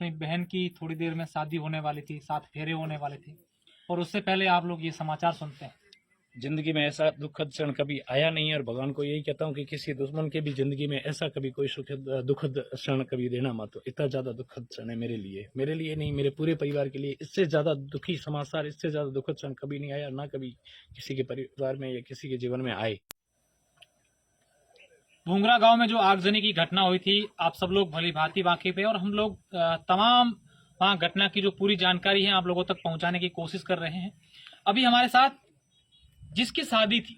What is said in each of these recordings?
अपनी बहन की थोड़ी देर में शादी होने वाली थी, 7 फेरे होने वाले थे, और उससे पहले आप लोग ये समाचार सुनते हैं। जिंदगी में ऐसा दुखद क्षण कभी आया नहीं है और भगवान को यही कहता हूँ कि किसी दुश्मन के भी जिंदगी में ऐसा कभी कोई सुखद दुखद क्षण कभी देना मत। इतना ज्यादा दुखद क्षण है मेरे लिए नहीं, मेरे पूरे परिवार के लिए। इससे ज्यादा दुखी समाचार, इससे ज्यादा दुखद क्षण कभी नहीं आया, ना कभी किसी के परिवार में या किसी के जीवन में आए। भूंगरा गांव में जो आगजनी की घटना हुई थी, आप सब लोग भली भांति वाकिफ है, और हम लोग तमाम वहां घटना की जो पूरी जानकारी है आप लोगों तक पहुंचाने की कोशिश कर रहे हैं। अभी हमारे साथ जिसकी शादी थी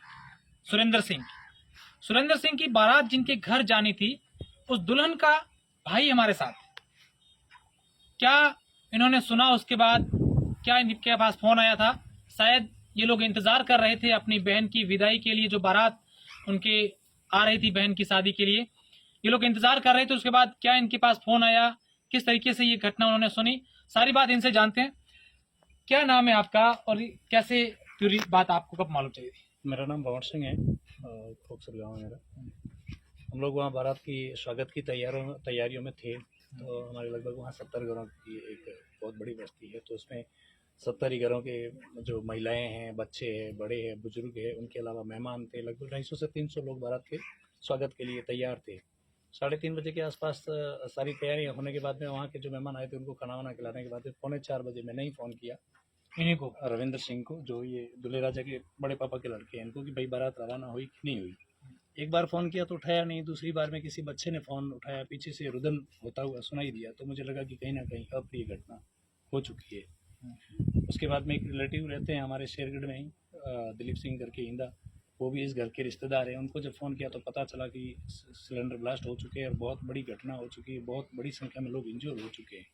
सुरेंद्र सिंह की बारात जिनके घर जानी थी, उस दुल्हन का भाई हमारे साथ। क्या इन्होंने सुना, उसके बाद क्या इनके पास फोन आया था, शायद ये लोग इंतजार कर रहे थे अपनी बहन की विदाई के लिए, जो बारात उनके आ रही थी बहन की शादी के लिए, ये लोग इंतजार कर रहे थे। उसके बाद क्या इनके पास फोन आया, किस तरीके से ये घटना उन्होंने सुनी, सारी बात इनसे जानते हैं। क्या नाम है आपका और कैसे पूरी बात आपको कब मालूम चाहिए थी? मेरा नाम भंवर सिंह है, खोखसर गाँव है मेरा। हम लोग वहाँ बारात की स्वागत की तैयारियों में थे। तो हमारे लगभग वहाँ 70 घरों की एक बहुत बड़ी बस्ती है। तो उसमें 70 ही घरों के जो महिलाएं हैं, बच्चे हैं, बड़े हैं, बुजुर्ग हैं, उनके अलावा मेहमान थे। लगभग 250 से 300 लोग बारात के स्वागत के लिए तैयार थे। 3:30 बजे के आसपास सारी तैयारियां होने के बाद में वहाँ के जो मेहमान आए थे उनको खाना वाना खिलाने के बाद 3:45 बजे मैंने ही फ़ोन किया इन्हीं को, रविंद्र सिंह को, जो ये दुल्हे राजा के बड़े पापा के लड़के हैं, इनको कि भाई बारात रवाना हुई कि नहीं हुई। एक बार फ़ोन किया तो उठाया नहीं, दूसरी बार में किसी बच्चे ने फ़ोन उठाया, पीछे से रुदन होता हुआ सुनाई दिया। तो मुझे लगा कि कहीं ना कहीं अप्रिय घटना हो चुकी है। उसके बाद में एक रिलेटिव रहते हैं हमारे शेरगढ़ में ही, दिलीप सिंह करके इंदा, वो भी इस घर के रिश्तेदार हैं। उनको जब फ़ोन किया तो पता चला कि सिलेंडर ब्लास्ट हो चुके हैं और बहुत बड़ी घटना हो चुकी है, बहुत बड़ी संख्या में लोग इंजर्ड हो चुके हैं।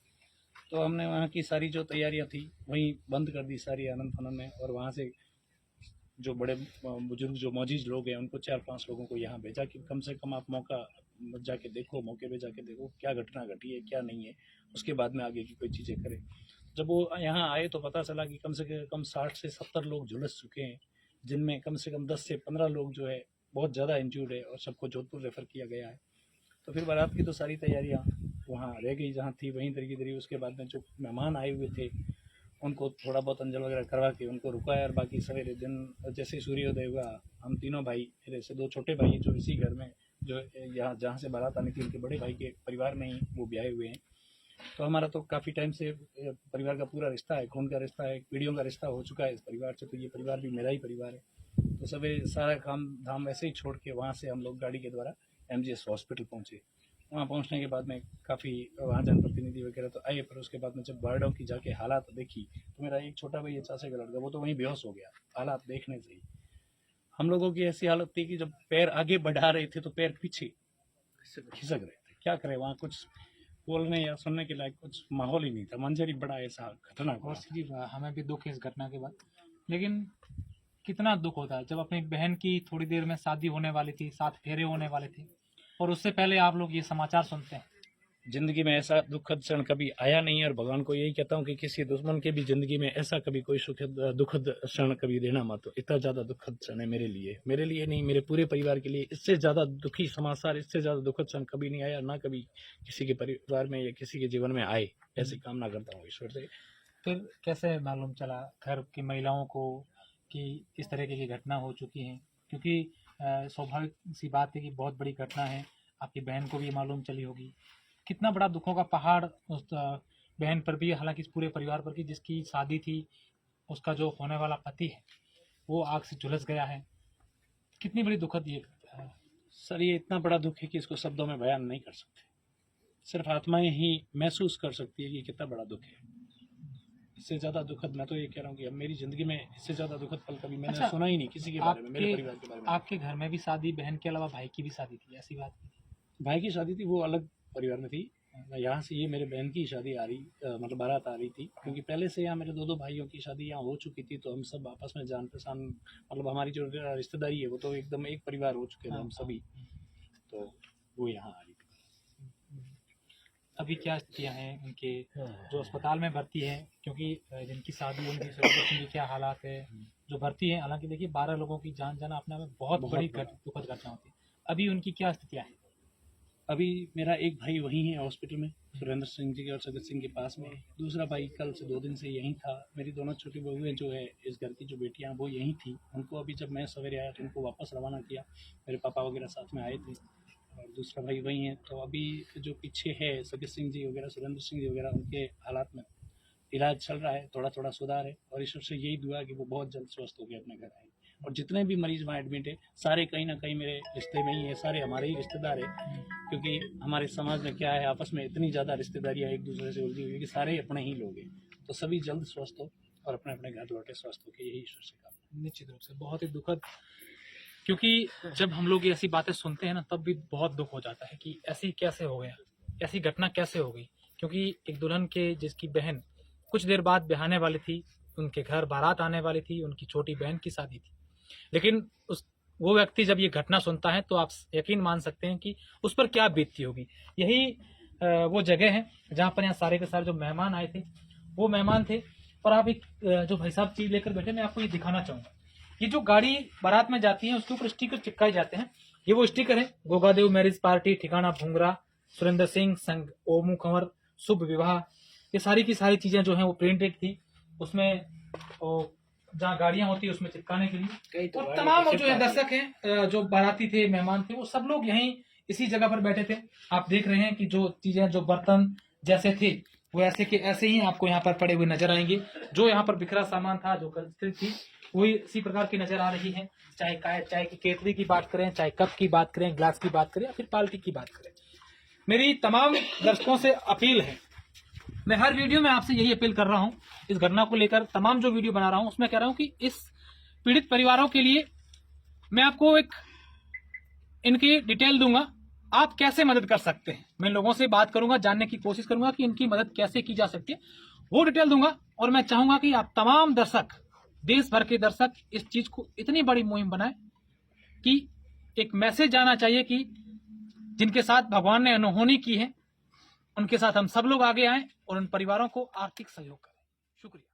तो हमने वहाँ की सारी जो तैयारियाँ थी वहीं बंद कर दी सारी आनंद फनन में, और वहाँ से जो बड़े बुजुर्ग जो मौजूद लोग हैं उनको 4-5 लोगों को यहाँ भेजा कि कम से कम आप मौके पे जाके देखो क्या घटना घटी है, क्या नहीं है, उसके बाद में आगे की कोई चीज़ें करें। जब वो यहाँ आए तो पता चला कि कम से कम 60 से 70 लोग झुलस चुके हैं, जिनमें कम से कम 10 से 15 लोग जो है बहुत ज़्यादा इंजूर्ड है, और सबको जोधपुर रेफ़र किया गया है। तो फिर बारात की तो सारी तैयारियाँ वहाँ रह गई जहाँ थी वहीं तरीके तरीके। उसके बाद में जो मेहमान आए हुए थे उनको थोड़ा बहुत अंजल वगैरह करवा के उनको रुकाया, और बाकी सवेरे दिन जैसे सूर्योदय हुआ, हम तीनों भाई, मेरे से 2 छोटे भाई जो इसी घर में, जो यहाँ जहाँ से बारात आनी थी उनके बड़े भाई के परिवार में ही वो ब्याहे हुए हैं। तो हमारा तो काफ़ी टाइम से परिवार का पूरा रिश्ता है, खून का रिश्ता है, पीढ़ियों का रिश्ता हो चुका है इस परिवार से। तो ये परिवार भी मेरा ही परिवार है। तो सवेरे सारा काम धाम वैसे ही छोड़ के वहाँ से हम लोग गाड़ी के द्वारा MGS हॉस्पिटल पहुँचे। वहाँ पहुँचने के बाद में काफ़ी वहाँ जनप्रतिनिधि वगैरह तो आए, पर उसके बाद में जब वार्डों की जाके हालात देखी तो मेरा एक छोटा भाई है, चाचा का लड़का, वो तो वहीं बेहोश हो गया हालात देखने से ही। हम लोगों की ऐसी हालत थी कि जब पैर आगे बढ़ा रहे थे तो पैर पीछे खिसक रहे थे। क्या करें, वहाँ कुछ बोलने या सुनने के लायक कुछ माहौल ही नहीं था। मंजर ही बड़ा ऐसा खतरनाक और था। सीधी हमें भी दुख है इस घटना के बाद। लेकिन कितना दुख होता है जब अपनी बहन की थोड़ी देर में शादी होने वाली थी, 7 फेरे होने वाले थे, और उससे पहले आप लोग ये समाचार सुनते हैं। जिंदगी में ऐसा दुखद क्षण कभी आया नहीं है और भगवान को यही कहता हूँ कि किसी दुश्मन के भी जिंदगी में ऐसा कभी कोई सुखद दुखद क्षण कभी देना मत। इतना ज्यादा दुखद क्षण है मेरे लिए नहीं, मेरे पूरे परिवार के लिए। इससे ज्यादा दुखी समाचार, इससे ज्यादा दुखद क्षण कभी नहीं आया, ना कभी किसी के परिवार में या किसी के जीवन में आए, ऐसी कामना करता हूँ ईश्वर से। फिर कैसे मालूम चला घर की महिलाओं को कि इस तरह की घटना हो चुकी है? क्योंकि स्वाभाविक सी बात है कि बहुत बड़ी घटना है, आपकी बहन को भी मालूम चली होगी। कितना बड़ा दुखों का पहाड़ उस बहन पर भी, हालांकि इस पूरे परिवार पर, की जिसकी शादी थी, उसका जो होने वाला पति है वो आग से झुलस गया है। कितनी बड़ी दुखद ये है। सर, ये इतना बड़ा दुख है कि इसको शब्दों में बयान नहीं कर सकते। सिर्फ आत्माएं ही महसूस कर सकती है कि कितना बड़ा दुख है। इससे ज्यादा दुखद मैं तो ये कह रहा हूँ कि अब मेरी जिंदगी में इससे ज्यादा दुखद पल कभी मैंने सुना ही नहीं किसी के बारे में, मेरे परिवार के बारे में। आपके घर में भी शादी, बहन के अलावा भाई की भी शादी थी, ऐसी बात? भाई की शादी थी, वो अलग परिवार में थी। यहाँ से ये मेरे बहन की शादी आ रही, मतलब बारात आ रही थी, क्योंकि पहले से यहाँ मेरे 2 भाइयों की शादी यहाँ हो चुकी थी। तो हम सब आपस में जान पहचान, मतलब हमारी जो रिश्तेदारी है वो तो एकदम एक परिवार हो चुके थे हम सभी। तो वो यहाँ आ रही थी। अभी क्या स्थितियाँ हैं उनके, जो अस्पताल में भर्ती है? क्योंकि जिनकी शादी, उनकी क्या हालात है जो भर्ती है? हालांकि देखिए 12 लोगों की जान जाना अपने में बहुत बड़ी दुखद घटना होती है। अभी उनकी क्या स्थितियाँ हैं? अभी मेरा एक भाई वहीं है हॉस्पिटल में, सुरेंद्र सिंह जी के और सगत सिंह के पास में। दूसरा भाई कल से 2 दिन से यहीं था। मेरी दोनों छोटी बहुएं जो है इस घर की जो बेटियां वो यहीं थी। उनको अभी जब मैं सवेरे आया तो उनको वापस रवाना किया। मेरे पापा वगैरह साथ में आए थे और दूसरा भाई वहीं है। तो अभी जो पीछे है सगत सिंह जी वगैरह, सुरेंद्र सिंह जी वगैरह, उनके हालात में इलाज चल रहा है, थोड़ा थोड़ा सुधार है और ईश्वर से यही दुआ कि वो बहुत जल्द स्वस्थ होकर अपने घर आए। और जितने भी मरीज वहाँ एडमिट है सारे कहीं ना कहीं मेरे रिश्ते में ही है, सारे हमारे ही रिश्तेदार हैं। क्योंकि हमारे समाज में क्या है, आपस में इतनी ज़्यादा रिश्तेदारियाँ एक दूसरे से उलझी हुई है कि सारे अपने ही लोग हैं। तो सभी जल्द स्वस्थ हो और अपने अपने घर लौटे स्वस्थ हो के, यही ईश्वर से काम। निश्चित रूप से बहुत ही दुखद, क्योंकि जब हम लोग ऐसी बातें सुनते हैं ना तब भी बहुत दुख हो जाता है कि ऐसी कैसे हो गया, ऐसी घटना कैसे हो गई। क्योंकि एक दुल्हन के जिसकी बहन कुछ देर बाद ब्याहने वाली थी, उनके घर बारात आने वाली थी, उनकी छोटी बहन की शादी थी, लेकिन वो व्यक्ति जब ये घटना सुनता है तो आप यकीन मान सकते हैं कि उस पर क्या बीतती होगी। यही वो जगह है जहाँ पर यहाँ सारे के सारे जो मेहमान आए थे वो मेहमान थे। और आप एक जो भाई साहब चीज लेकर बैठे, मैं आपको ये दिखाना चाहूंगा। ये जो गाड़ी बारात में जाती है उसके ऊपर स्टिकर चिपकाए जाते हैं। ये वो स्टिकर है, गोगादेव मैरिज पार्टी, ठिकाना भूंगरा, सुरेंद्र सिंह संग, ओमू कंवर, शुभ विवाह। ये सारी की सारी चीजें जो है वो प्रिंटेड थी उसमें, जहाँ गाड़ियां होती है उसमें चिपकाने के लिए। और तमाम जो है दर्शक हैं, जो बाराती थे, मेहमान थे, वो सब लोग यहीं इसी जगह पर बैठे थे। आप देख रहे हैं कि जो चीजें, जो बर्तन जैसे थे वो ऐसे के ऐसे ही आपको यहाँ पर पड़े हुए नजर आएंगे। जो यहाँ पर बिखरा सामान था, जो गलती थी, वही इसी प्रकार की नजर आ रही है। चाहे चाय की केतली की बात करें, चाहे कप की बात करें, ग्लास की बात करें या फिर पाल्टी की बात करें। मेरी तमाम दर्शकों से अपील है, मैं हर वीडियो में आपसे यही अपील कर रहा हूं, इस घटना को लेकर तमाम जो वीडियो बना रहा हूं उसमें कह रहा हूं कि इस पीड़ित परिवारों के लिए मैं आपको एक इनकी डिटेल दूंगा, आप कैसे मदद कर सकते हैं। मैं लोगों से बात करूंगा, जानने की कोशिश करूंगा कि इनकी मदद कैसे की जा सकती है, वो डिटेल दूंगा। और मैं चाहूंगा कि आप तमाम दर्शक, देश भर के दर्शक, इस चीज को इतनी बड़ी मुहिम बनाए कि एक मैसेज जाना चाहिए कि जिनके साथ भगवान ने अनहोनी की है उनके साथ हम सब लोग आगे आएं और उन परिवारों को आर्थिक सहयोग करें। शुक्रिया।